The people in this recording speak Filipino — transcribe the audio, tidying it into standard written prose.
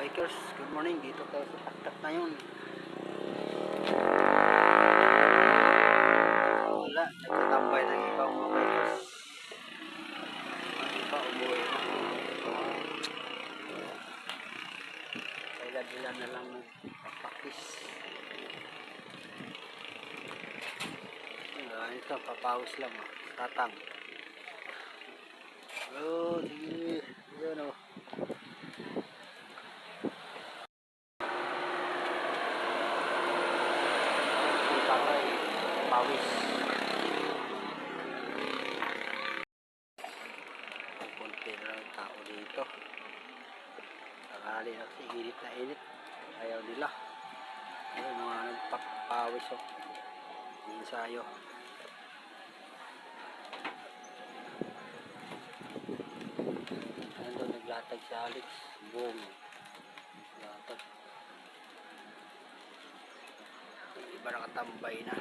Bikers, good morning. Dito tayo sa taktak na yun. Wala, nagtatambay ng ibang mga bikers. Iba umuwi na. Kaya dila na lang ng pakis. Ito, papawis lang. Tatang. Oh, sige. Yun o. Tatay, pawis. Konti na lang tao dito. Sakali na kasi init na init. Ayaw nila. Ayun, mga nagpapawis o. Ensayo. Nandun naglatag si Alex. Boom. Latag. Iba nakatambay na.